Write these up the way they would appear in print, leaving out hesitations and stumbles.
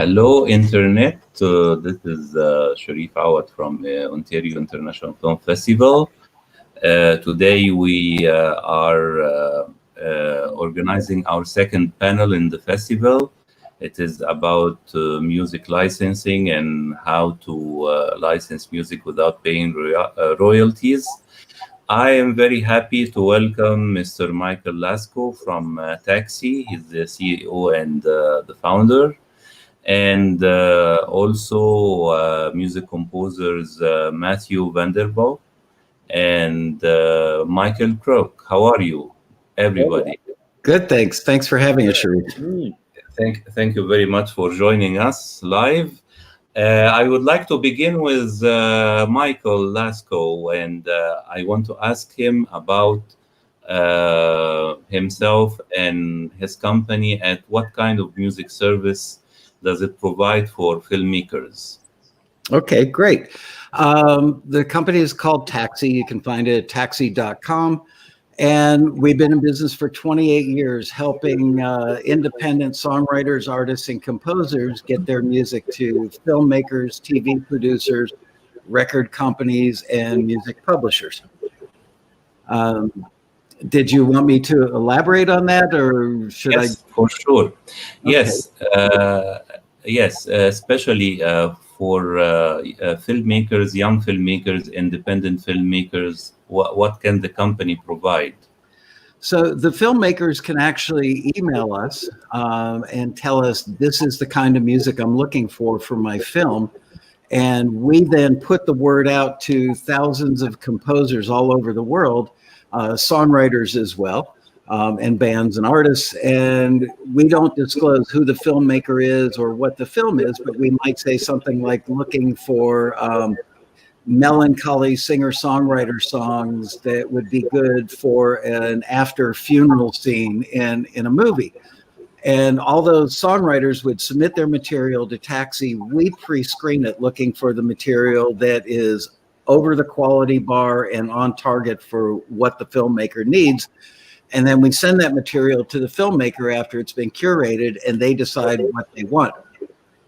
Hello, Internet. This is Sharif Awad from Ontario International Film Festival. Today we are organizing our second panel in the festival. It is about music licensing and how to license music without paying royalties. I am very happy to welcome Mr. Michael Laskow from Taxi. He's the CEO and the founder. And also music composers Matthew VanderBoegh and Michael Kruk. How are you, everybody? Good, thanks. Thanks for having us, Sharif. Thank you very much for joining us live. I would like to begin with Michael Laskow, and I want to ask him about himself and his company and what kind of music service does it provide for filmmakers? Okay, great. The company is called Taxi. You can find it at taxi.com. And we've been in business for 28 years, helping independent songwriters, artists, and composers get their music to filmmakers, TV producers, record companies, and music publishers. Did you want me to elaborate on that, or should I? Yes, for sure. Yes, okay. Yes, especially for filmmakers, young filmmakers, independent filmmakers. What can the company provide? So the filmmakers can actually email us and tell us, this is the kind of music I'm looking for my film. And we then put the word out to thousands of composers all over the world, songwriters as well, and bands and artists. And we don't disclose who the filmmaker is or what the film is, but we might say something like looking for melancholy singer-songwriter songs that would be good for an after funeral scene in a movie. And all those songwriters would submit their material to Taxi. We pre-screen it looking for the material that is over the quality bar and on target for what the filmmaker needs. And then we send that material to the filmmaker after it's been curated, and they decide what they want.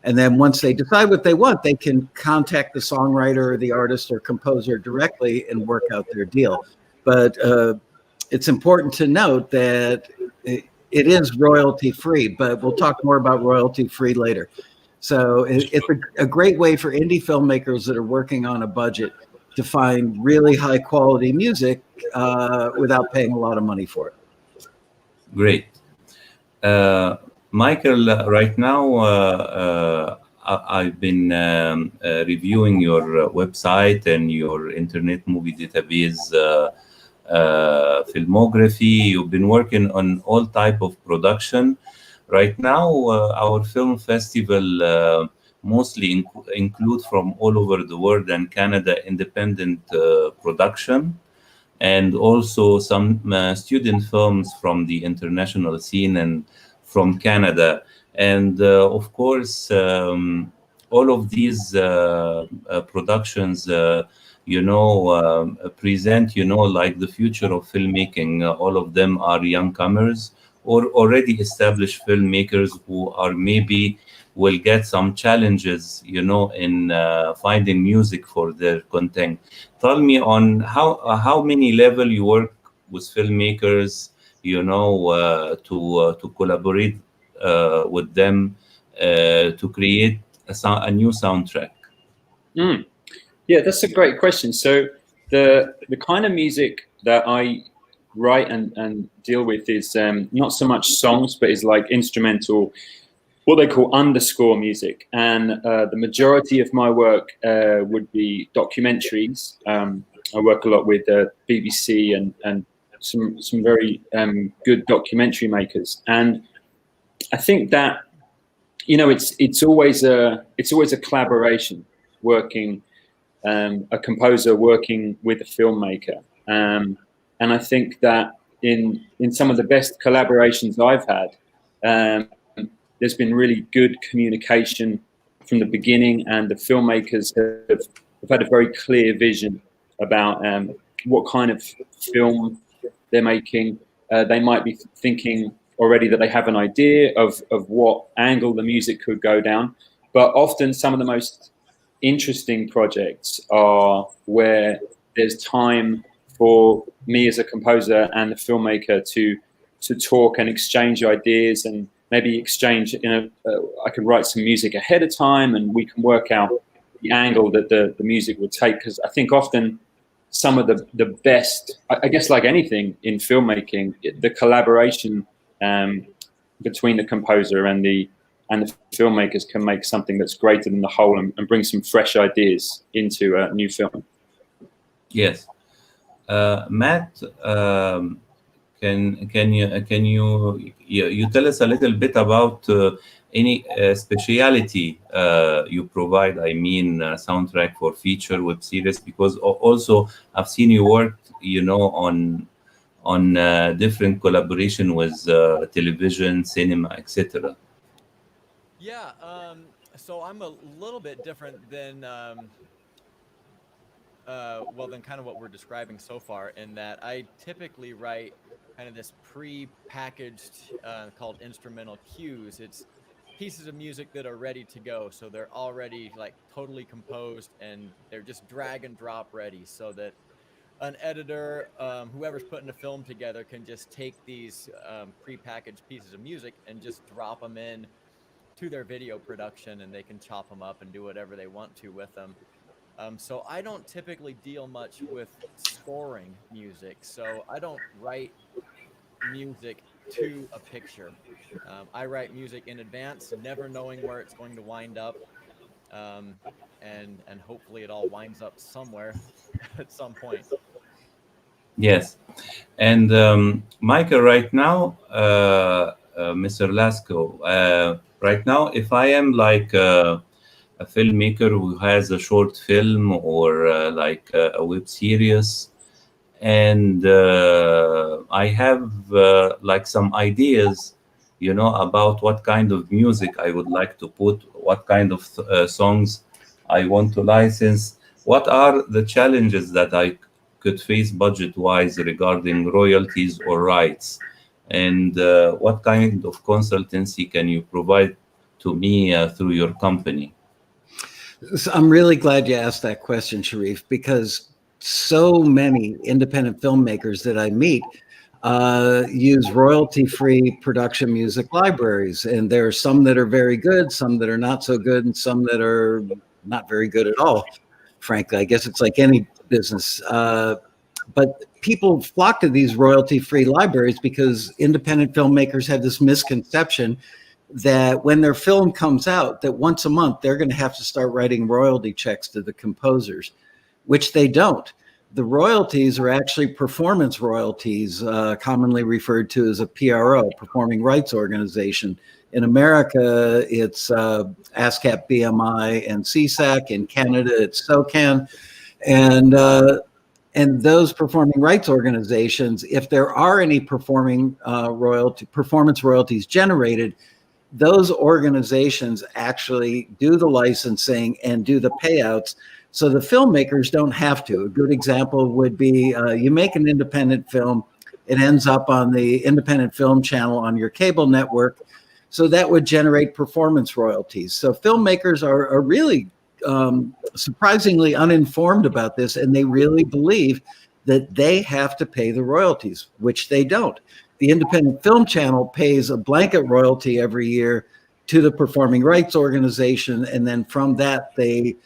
And then once they decide what they want, they can contact the songwriter or the artist or composer directly and work out their deal. But it's important to note that it is royalty-free, but we'll talk more about royalty-free later. So it's a great way for indie filmmakers that are working on a budget to find really high-quality music without paying a lot of money for it. Great. Michael, right now I've been reviewing your website and your Internet Movie Database filmography. You've been working on all type of production. Right now, our film festival mostly include from all over the world and Canada independent production, and also some student films from the international scene and from Canada. And of course, all of these productions, present, like the future of filmmaking. All of them are youngcomers or already established filmmakers who are maybe will get some challenges, in finding music for their content. Tell me on how many level you work with filmmakers, to collaborate with them to create a new soundtrack. Yeah, that's a great question. So the kind of music that I write and deal with is not so much songs, but is like instrumental, what they call underscore music. And the majority of my work would be documentaries. I work a lot with BBC and some very good documentary makers. And I think that, it's always a collaboration, working, a composer working with a filmmaker. And I think that in some of the best collaborations I've had, there's been really good communication from the beginning, and the filmmakers have had a very clear vision about what kind of film they're making. They might be thinking already that they have an idea of what angle the music could go down. But often some of the most interesting projects are where there's time for me as a composer and the filmmaker to talk and exchange ideas, and maybe exchange I can write some music ahead of time and we can work out the angle that the music will take. Because I think often some of the best, I guess like anything in filmmaking, the collaboration between the composer and the filmmakers can make something that's greater than the whole, and bring some fresh ideas into a new film. Yes. Matt, can you tell us a little bit about any speciality you provide? I mean, soundtrack for feature web series, because also I've seen you work, on different collaboration with television, cinema, etc. Yeah, so I'm a little bit different than than kind of what we're describing so far, in that I typically write kind of this pre-packaged called instrumental cues. It's pieces of music that are ready to go, so they're already like totally composed and they're just drag and drop ready, so that an editor, whoever's putting a film together, can just take these pre-packaged pieces of music and just drop them in to their video production, and they can chop them up and do whatever they want to with them. So I don't typically deal much with scoring music, so I don't write music to a picture. I write music in advance, never knowing where it's going to wind up, and hopefully it all winds up somewhere at some point. Yes. And Michael, right now, Mr. Laskow, right now, if I am like a filmmaker who has a short film or like a web series, and I have like some ideas, about what kind of music I would like to put, what kind of songs I want to license, what are the challenges that I could face budget-wise regarding royalties or rights, and what kind of consultancy can you provide to me through your company? So I'm really glad you asked that question, Sharif, because so many independent filmmakers that I meet use royalty-free production music libraries. And there are some that are very good, some that are not so good, and some that are not very good at all, frankly. I guess it's like any business. But people flock to these royalty-free libraries because independent filmmakers have this misconception that when their film comes out, that once a month they're going to have to start writing royalty checks to the composers, which they don't. The royalties are actually performance royalties, commonly referred to as a PRO, Performing Rights Organization. In America, it's ASCAP, BMI, and CSAC. In Canada, it's SOCAN. And those performing rights organizations, if there are any performance royalties generated, those organizations actually do the licensing and do the payouts, so the filmmakers don't have to. A good example would be you make an independent film, it ends up on the independent film channel on your cable network, so that would generate performance royalties. So filmmakers are really surprisingly uninformed about this, and they really believe that they have to pay the royalties, which they don't. The independent film channel pays a blanket royalty every year to the performing rights organization, and then from that they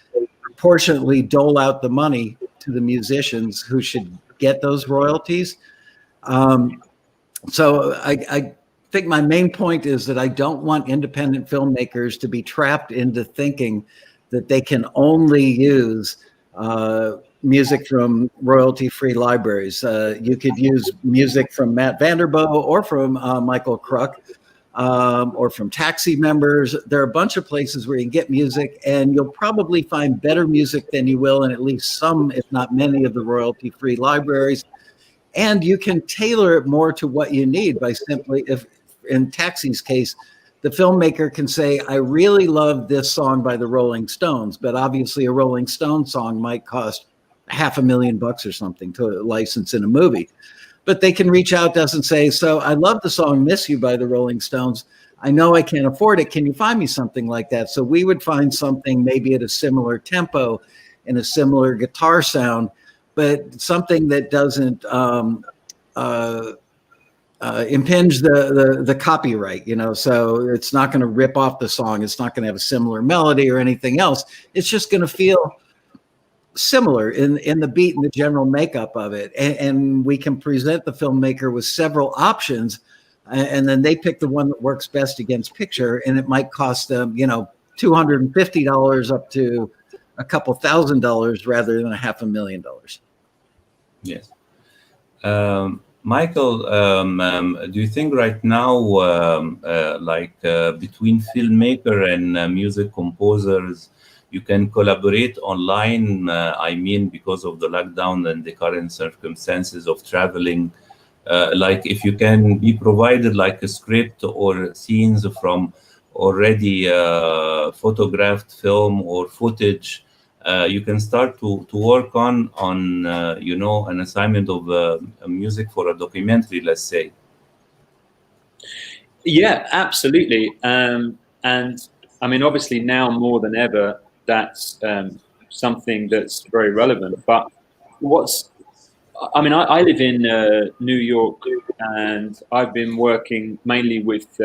proportionately dole out the money to the musicians who should get those royalties. So I think my main point is that I don't want independent filmmakers to be trapped into thinking that they can only use music from royalty-free libraries. You could use music from Matt VanderBoegh or from Michael Kruk, or from Taxi members. There are a bunch of places where you can get music, and you'll probably find better music than you will in at least some, if not many, of the royalty-free libraries. And you can tailor it more to what you need by simply, if in Taxi's case, the filmmaker can say, I really love this song by the Rolling Stones, but obviously a Rolling Stone song might cost $500,000 or something to license in a movie. but they can reach out to us and say, so I love the song Miss You by the Rolling Stones. I know I can't afford it. Can you find me something like that? So we would find something maybe at a similar tempo and a similar guitar sound, but something that doesn't impinge the copyright, so it's not going to rip off the song. It's not going to have a similar melody or anything else. It's just going to feel similar in the beat and the general makeup of it. And we can present the filmmaker with several options, and then they pick the one that works best against picture. And it might cost them, $250 up to a couple $1,000 rather than $500,000. Yes. Michael, do you think right now, between filmmaker and music composers, you can collaborate online? I mean, because of the lockdown and the current circumstances of traveling, if you can be provided like a script or scenes from already photographed film or footage, you can start to work on an assignment of music for a documentary, let's say. Yeah, absolutely. And I mean, obviously now more than ever, that's something that's very relevant. But I live in New York, and I've been working mainly with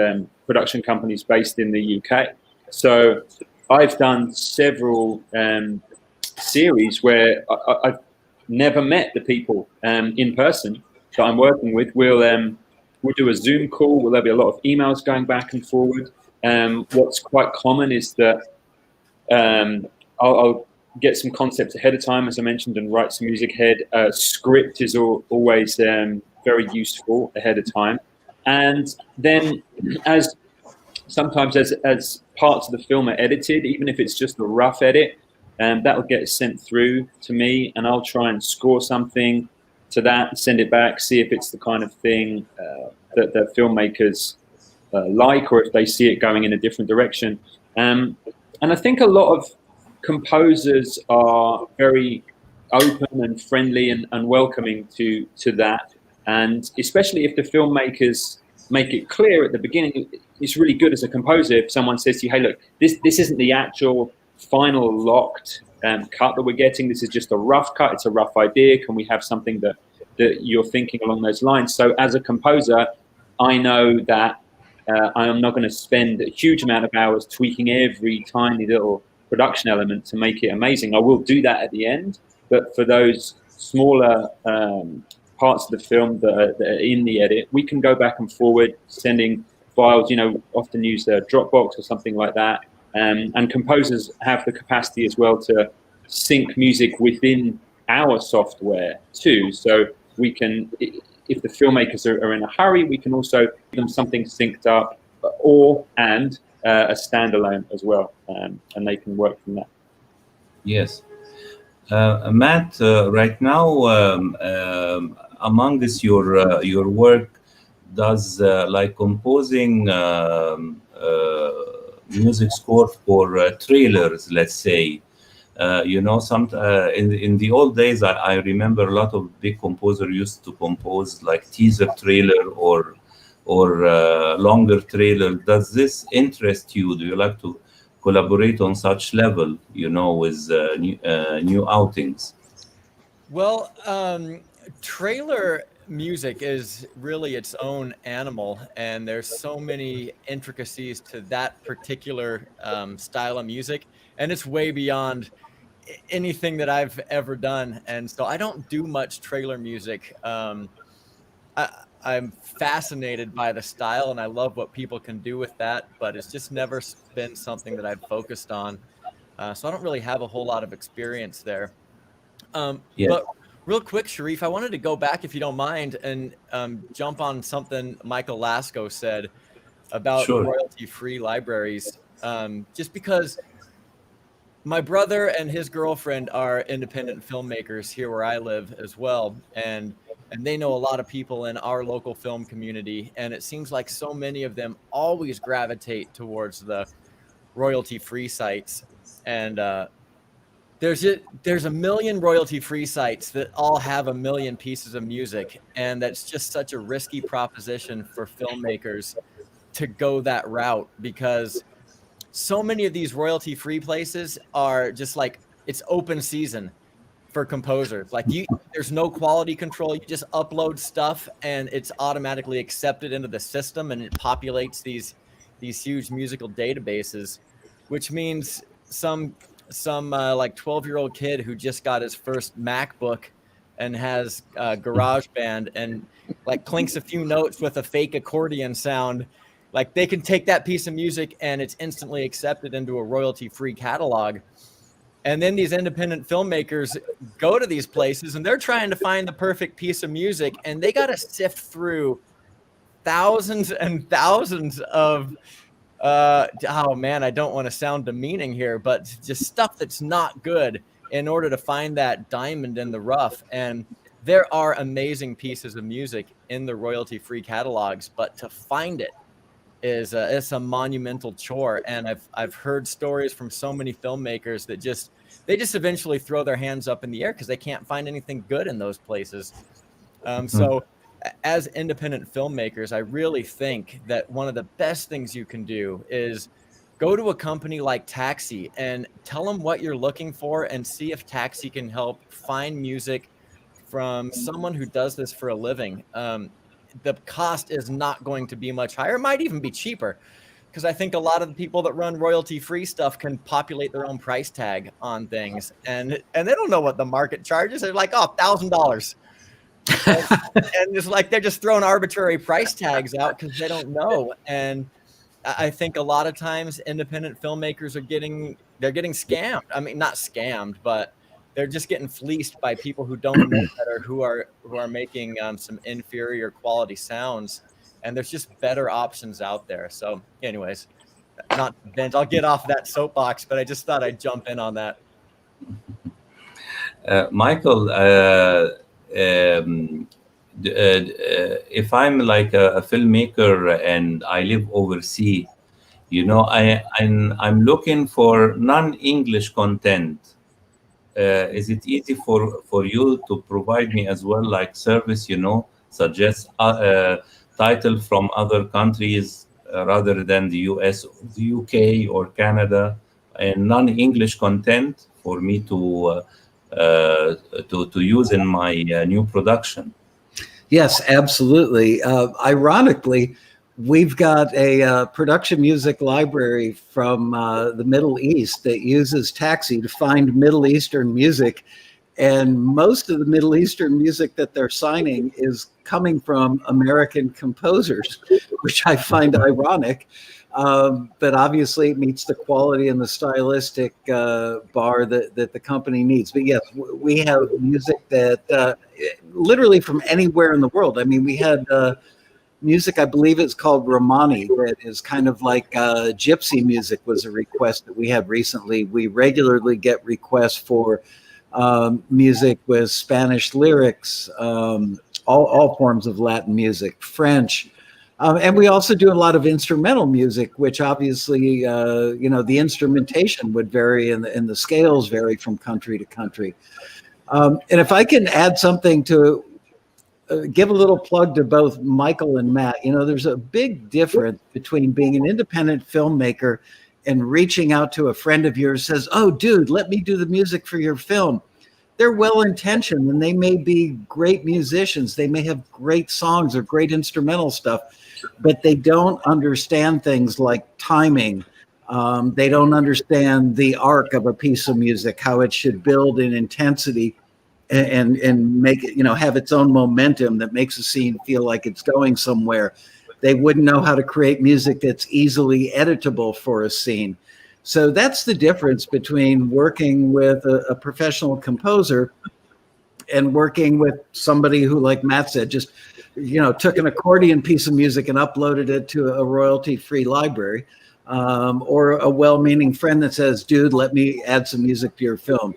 production companies based in the UK. So I've done several series where I've never met the people in person that I'm working with. We'll do a Zoom call. There'll be a lot of emails going back and forward. What's quite common is that I'll get some concepts ahead of time, as I mentioned, and write some music ahead. Script is always very useful ahead of time. And then as parts of the film are edited, even if it's just a rough edit, that will get sent through to me, and I'll try and score something to that, send it back, see if it's the kind of thing that the filmmakers like, or if they see it going in a different direction. And I think a lot of composers are very open and friendly and welcoming to that. And especially if the filmmakers make it clear at the beginning, it's really good as a composer if someone says to you, hey, look, this isn't the actual final locked cut that we're getting. This is just a rough cut. It's a rough idea. Can we have something that you're thinking along those lines? So as a composer, I know that I am not going to spend a huge amount of hours tweaking every tiny little production element to make it amazing. I will do that at the end, but for those smaller parts of the film that are in the edit, we can go back and forward, sending files, often use a Dropbox or something like that. And composers have the capacity as well to sync music within our software too. So we can, if the filmmakers are in a hurry, we can also give them something synced up and a standalone as well, and they can work from that. Yes. Matt, right now, among this, your work does composing music score for trailers, let's say. Some in the old days, I remember a lot of big composers used to compose like teaser trailer or longer trailer. Does this interest you? Do you like to collaborate on such level, with new outings? Well, trailer music is really its own animal, and there's so many intricacies to that particular style of music, and it's way beyond anything that I've ever done. And so I don't do much trailer music. I'm fascinated by the style, and I love what people can do with that, but it's just never been something that I've focused on. So I don't really have a whole lot of experience there. Yes. But real quick, Sharif, I wanted to go back, if you don't mind, and jump on something Michael Laskow said about Sure. royalty-free libraries, just because my brother and his girlfriend are independent filmmakers here where I live as well, and they know a lot of people in our local film community, and it seems like so many of them always gravitate towards the royalty-free sites, and there's a million royalty-free sites that all have a million pieces of music, and that's just such a risky proposition for filmmakers to go that route, because so many of these royalty-free places are just like, it's open season for composers. Like, there's no quality control. You just upload stuff and it's automatically accepted into the system, and it populates these huge musical databases, which means some like 12-year-old kid who just got his first MacBook and has GarageBand and like clinks a few notes with a fake accordion sound, like they can take that piece of music and it's instantly accepted into a royalty-free catalog. And then these independent filmmakers go to these places and they're trying to find the perfect piece of music, and they got to sift through thousands and thousands of oh man, I don't want to sound demeaning here, but just stuff that's not good in order to find that diamond in the rough. And there are amazing pieces of music in the royalty-free catalogs, but to find it is it's a monumental chore. And I've heard stories from so many filmmakers that they just eventually throw their hands up in the air because they can't find anything good in those places. So as independent filmmakers, I really think that one of the best things you can do is go to a company like Taxi and tell them what you're looking for, and see if Taxi can help find music from someone who does this for a living. The cost is not going to be much higher. It might even be cheaper, because I think a lot of the people that run royalty-free stuff can populate their own price tag on things, and they don't know what the market charges. They're like, oh, $1,000. And it's like they're just throwing arbitrary price tags out because they don't know. And I think a lot of times independent filmmakers they're getting scammed. I mean, not scammed, but they're just getting fleeced by people who don't know better, who are making some inferior quality sounds. And there's just better options out there. So anyways, not Vince, I'll get off that soapbox, but I just thought I'd jump in on that. Michael, if I'm like a filmmaker and I live overseas, I'm looking for non-English content. Is it easy for you to provide me as well, like service, suggest title from other countries rather than the US, the UK, or Canada, and non-English content for me to use in my new production? Yes, absolutely. Ironically, we've got a production music library from the Middle East that uses Taxi to find Middle Eastern music. And most of the Middle Eastern music that they're signing is coming from American composers, which I find ironic. But obviously it meets the quality and the stylistic bar that the company needs. But yes, we have music that literally from anywhere in the world. I mean, we had music, I believe it's called Romani, that is kind of like gypsy music, was a request that we had recently. We regularly get requests for music with Spanish lyrics, all forms of Latin music, French. And we also do a lot of instrumental music, which obviously, the instrumentation would vary and the scales vary from country to country. And if I can add something to give a little plug to both Michael and Matt, there's a big difference between being an independent filmmaker and reaching out to a friend of yours says, oh, dude, let me do the music for your film. They're well-intentioned and they may be great musicians. They may have great songs or great instrumental stuff, but they don't understand things like timing. They don't understand the arc of a piece of music, how it should build in intensity and make it, have its own momentum that makes a scene feel like it's going somewhere. They wouldn't know how to create music that's easily editable for a scene. So that's the difference between working with a professional composer and working with somebody who, like Matt said, just, took an accordion piece of music and uploaded it to a royalty-free library, or a well-meaning friend that says, dude, let me add some music to your film.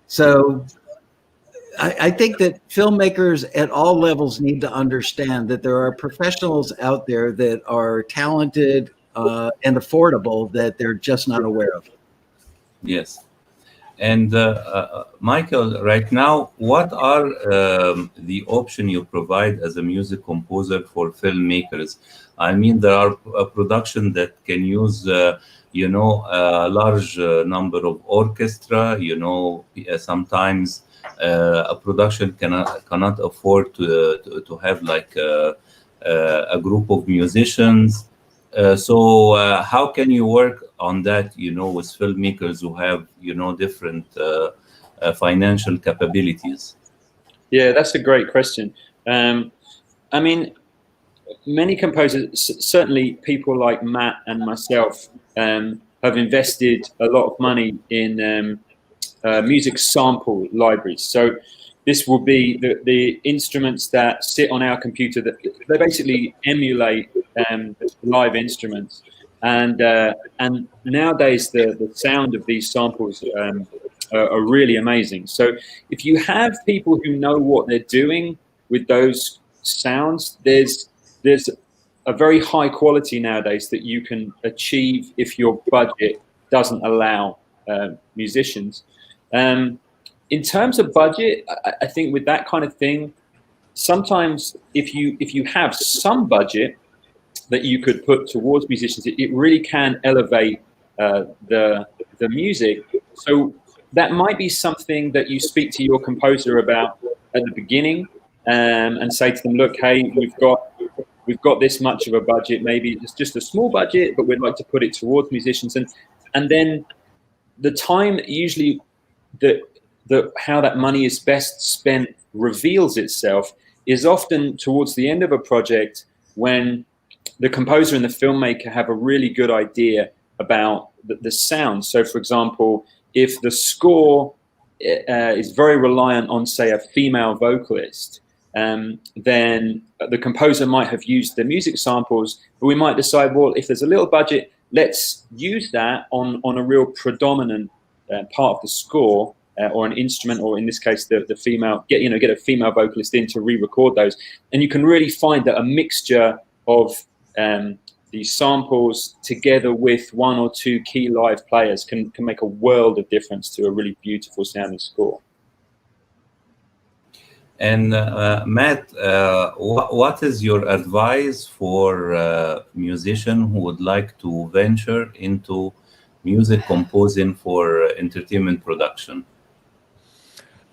So I think that filmmakers at all levels need to understand that there are professionals out there that are talented and affordable that they're just not aware of. Yes. And Michael, right now, what are the option you provide as a music composer for filmmakers? I mean, there are a production that can use, a large number of orchestra. Sometimes a production cannot afford to have like a group of musicians. So how can you work on that, with filmmakers who have, different financial capabilities? Yeah, that's a great question. I mean, many composers, certainly people like Matt and myself, have invested a lot of money in music sample libraries. So this will be the instruments that sit on our computer that they basically emulate live instruments. And nowadays the sound of these samples are really amazing. So if you have people who know what they're doing with those sounds, there's a very high quality nowadays that you can achieve if your budget doesn't allow musicians. In terms of budget, I think with that kind of thing, sometimes if you have some budget that you could put towards musicians, it really can elevate the music. So that might be something that you speak to your composer about at the beginning, and say to them, look, hey, we've got this much of a budget. Maybe it's just a small budget, but we'd like to put it towards musicians. And then the time usually that how that money is best spent reveals itself is often towards the end of a project, when the composer and the filmmaker have a really good idea about the sound. So, for example, if the score is very reliant on, say, a female vocalist, then the composer might have used the music samples, but we might decide, well, if there's a little budget, let's use that on a real predominant part of the score, or an instrument, or in this case, the female, get a female vocalist in to re-record those. And you can really find that a mixture of these samples together with one or two key live players can make a world of difference to a really beautiful sounding score. And Matt, what is your advice for musicians who would like to venture into music composing for entertainment production?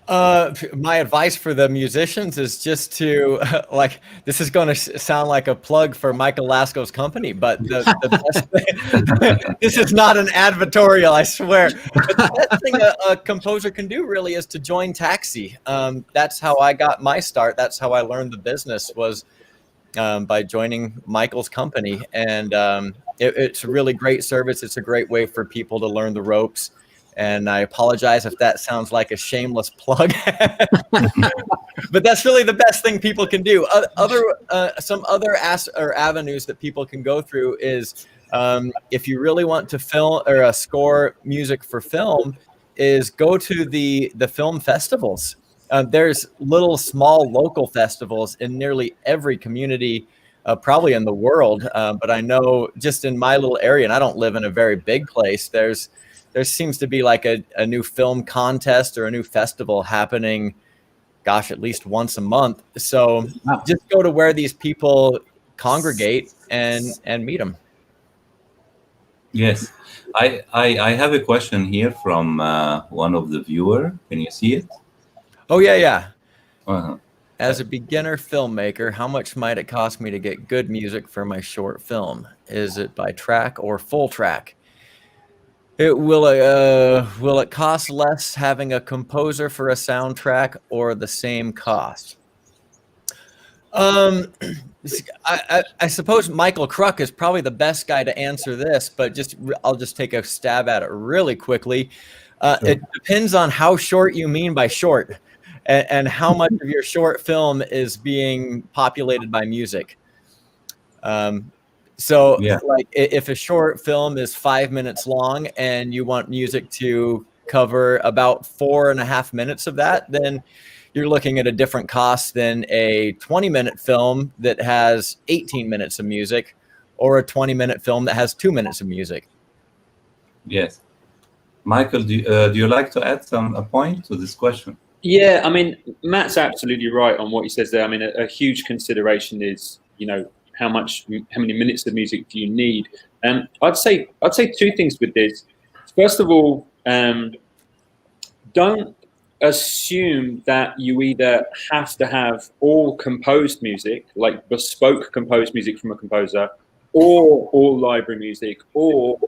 My advice for the musicians is just to this is going to sound like a plug for Michael Laskow's company, but the best thing, this is not an advertorial, I swear. But the best thing a composer can do really is to join Taxi. That's how I got my start. That's how I learned the business, was by joining Michael's company. And it's a really great service. It's a great way for people to learn the ropes. And I apologize if that sounds like a shameless plug, but that's really the best thing people can do. Some other avenues that people can go through is, if you really want to film or score music for film, is go to the film festivals. There's little small local festivals in nearly every community, probably in the world. But I know just in my little area, and I don't live in a very big place, there seems to be like a new film contest or a new festival happening, gosh, at least once a month. So just go to where these people congregate and meet them. Yes. I have a question here from one of the viewer. Can you see it? Oh, yeah. Uh-huh. As a beginner filmmaker, how much might it cost me to get good music for my short film? Is it by track or full track? Will it cost less having a composer for a soundtrack, or the same cost? I suppose Michael Kruk is probably the best guy to answer this, but I'll just take a stab at it really quickly. Sure. It depends on how short you mean by short, and how much of your short film is being populated by music. So like if a short film is 5 minutes long and you want music to cover about 4.5 minutes of that, then you're looking at a different cost than a 20-minute film that has 18 minutes of music, or a 20-minute film that has 2 minutes of music. Yes. Michael, do you like to add a point to this question? Yeah, I mean, Matt's absolutely right on what he says there. I mean, a huge consideration is, how many minutes of music do you need? And I'd say two things with this. First of all, don't assume that you either have to have all composed music, like bespoke composed music from a composer, or all library music, or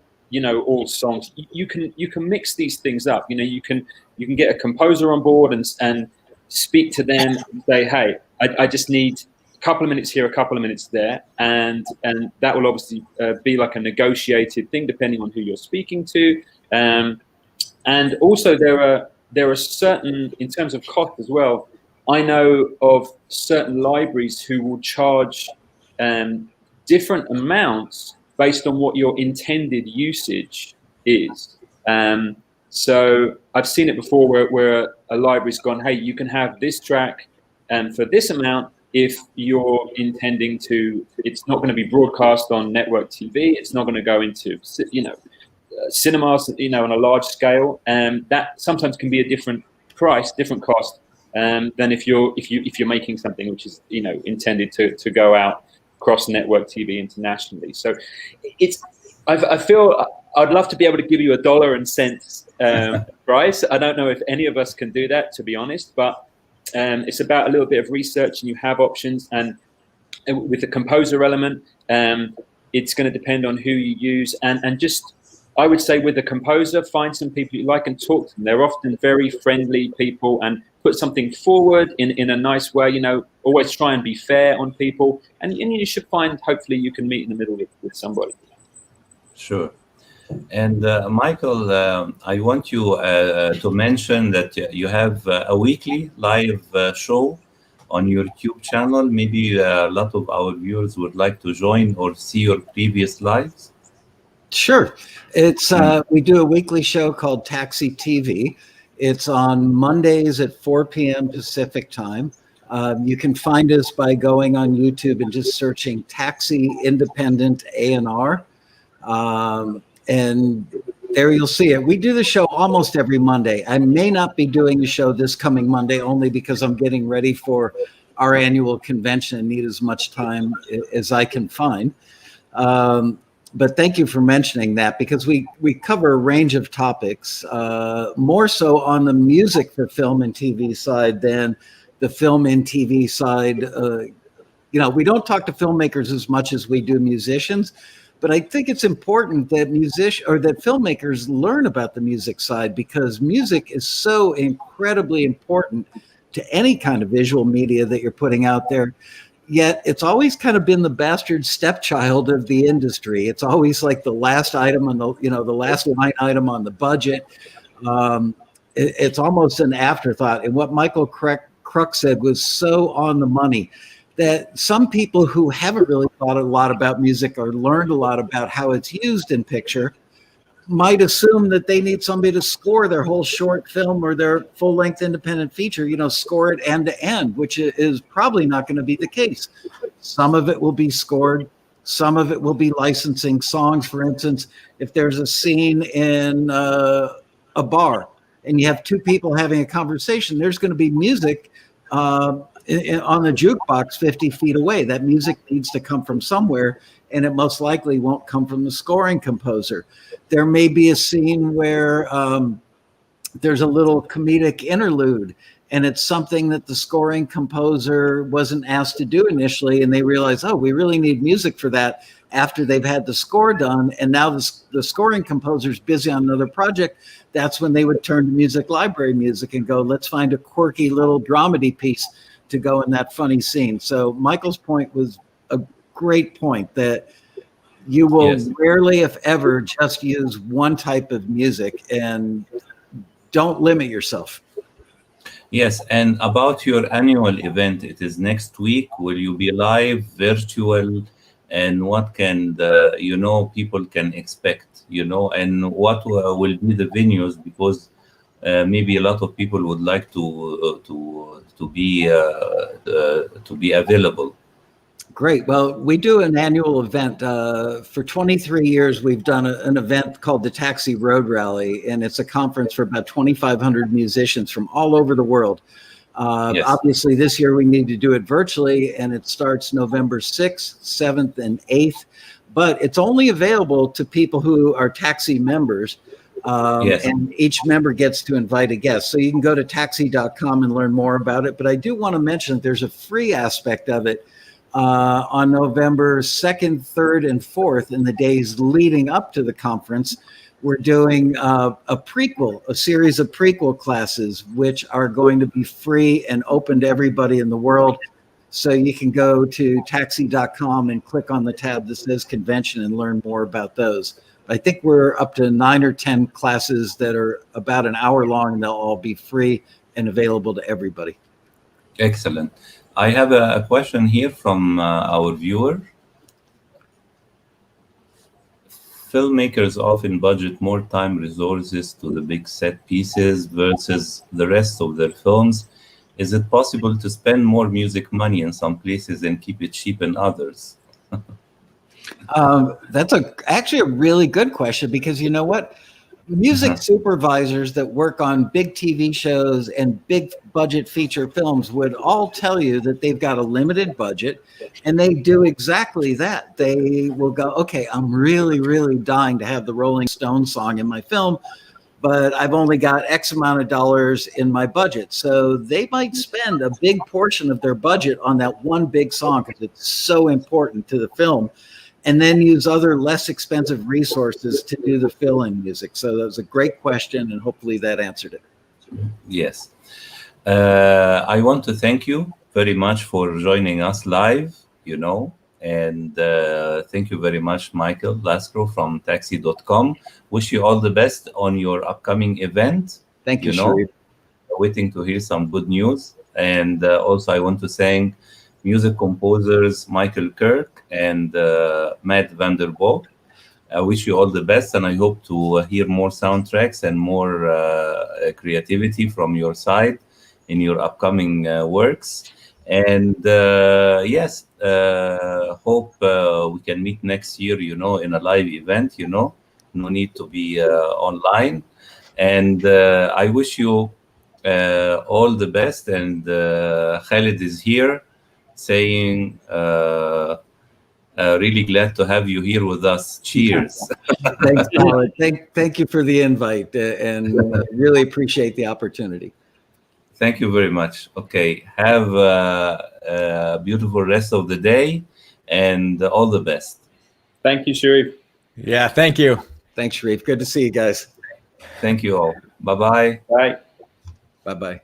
all songs. You can mix these things up. You can get a composer on board and speak to them and say, hey, I just need a couple of minutes here, a couple of minutes there, and that will obviously be like a negotiated thing depending on who you're speaking to. And also there are certain, in terms of cost as well, I know of certain libraries who will charge different amounts based on what your intended usage is. So I've seen it before where a library's gone, hey, you can have this track for this amount if you're intending to, it's not going to be broadcast on network TV, it's not going to go into, cinemas, on a large scale, and that sometimes can be a different price, different cost than if you're making something which is intended to go out across network TV internationally. So I feel I'd love to be able to give you a dollar and cents price. I don't know if any of us can do that, to be honest, but it's about a little bit of research, and you have options. And with the composer element, it's going to depend on who you use, and just, I would say with a composer, find some people you like and talk to them. They're often very friendly people, and put something forward in a nice way. Always try and be fair on people, and you should find, hopefully you can meet in the middle with somebody. Sure. And Michael, I want you to mention that you have a weekly live show on your YouTube channel. Maybe a lot of our viewers would like to join or see your previous lives. Sure. It's we do a weekly show called Taxi TV. It's on Mondays at 4 p.m. Pacific time. You can find us by going on YouTube and just searching Taxi Independent A&R. And there you'll see it. We do the show almost every Monday. I may not be doing the show this coming Monday only because I'm getting ready for our annual convention and need as much time as I can find. But thank you for mentioning that, because we cover a range of topics, more so on the music for film and TV side than the film and TV side. We don't talk to filmmakers as much as we do musicians, but I think it's important that that filmmakers learn about the music side, because music is so incredibly important to any kind of visual media that you're putting out there. Yet it's always kind of been the bastard stepchild of the industry. It's always like the last item on the last line item on the budget. It's almost an afterthought. And what Michael Kruk said was so on the money, that some people who haven't really thought a lot about music or learned a lot about how it's used in picture might assume that they need somebody to score their whole short film or their full-length independent feature, score it end to end, which is probably not going to be the case. Some of it will be scored. Some of it will be licensing songs. For instance, if there's a scene in a bar and you have two people having a conversation, there's going to be music on the jukebox 50 feet away. That music needs to come from somewhere, and it most likely won't come from the scoring composer. There may be a scene where there's a little comedic interlude, and it's something that the scoring composer wasn't asked to do initially, and they realize, oh, we really need music for that after they've had the score done, and now the scoring composer's busy on another project. That's when they would turn to music library music and go, let's find a quirky little dramedy piece to go in that funny scene. So Michael's point was a great point, that you will rarely, if ever, just use one type of music, and don't limit yourself. Yes, and about your annual event, it is next week. Will you be live, virtual, and what can people can expect, and what will be the venues, because maybe a lot of people would like to be available. Great. Well, we do an annual event. For 23 years, we've done an event called the Taxi Road Rally, and it's a conference for about 2,500 musicians from all over the world. Yes. Obviously, this year we need to do it virtually, and it starts November 6th, 7th, and 8th. But it's only available to people who are taxi members. Yes. And each member gets to invite a guest. So you can go to taxi.com and learn more about it. But I do want to mention that there's a free aspect of it. On November 2nd, 3rd, and 4th, in the days leading up to the conference, we're doing a series of prequel classes, which are going to be free and open to everybody in the world. So you can go to taxi.com and click on the tab that says convention and learn more about those. I think we're up to 9 or 10 classes that are about an hour long, and they'll all be free and available to everybody. Excellent. I have a question here from our viewer. Filmmakers often budget more time resources to the big set pieces versus the rest of their films. Is it possible to spend more music money in some places and keep it cheap in others? That's actually a really good question, because you know what? Music supervisors that work on big TV shows and big budget feature films would all tell you that they've got a limited budget, and they do exactly that. They will go, okay, I'm really, really dying to have the Rolling Stones song in my film, but I've only got X amount of dollars in my budget. So they might spend a big portion of their budget on that one big song because it's so important to the film, and then use other less expensive resources to do the fill-in music. So that was a great question, and hopefully that answered it. Yes. I want to thank you very much for joining us live, and thank you very much, Michael Laskow from taxi.com. Wish you all the best on your upcoming event. Thank you, Sharif. Waiting to hear some good news. And also I want to thank music composers Michael Kruk and Matt VanderBoegh. I wish you all the best, and I hope to hear more soundtracks and more creativity from your side in your upcoming works. And yes, hope we can meet next year, in a live event, no need to be online. And I wish you all the best. And Khalid is here saying, really glad to have you here with us. Cheers. Thanks, Khalid. Thank you for the invite, and really appreciate the opportunity. Thank you very much. Okay, have a beautiful rest of the day, and all the best. Thank you, Sharif. Yeah, thank you. Thanks, Sharif. Good to see you guys. Thank you all. Bye-bye. Bye. Bye-bye.